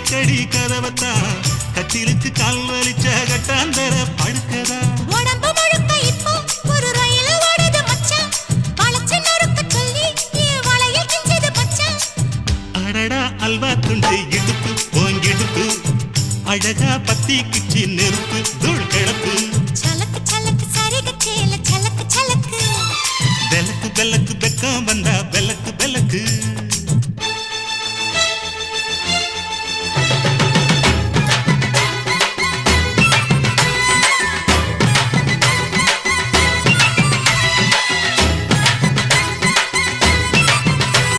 அடிக்கடி கதவத்தா கட்டிலுக்கு கால் வலிச்ச கட்டாந்தர படுக்கதா உடம்பு முழுக்க இப்போ ஒரு ரயில் ஓடுது மச்சான் வளைச்சு நறுக்க சொல்லி வளையல் கிஞ்சது மச்சான் அடடா அல்வா துண்டு இடுப்பு போங்கிடுப்பு அழகா பத்தி கிச்சி நெருப்பு தூள் கிளப்பு சலக்கு சலக்கு சரிக சேல சலக்கு சலக்கு வெலக்கு வெலக்கு வெக்கம் வந்தா வெலக்கு வெலக்கு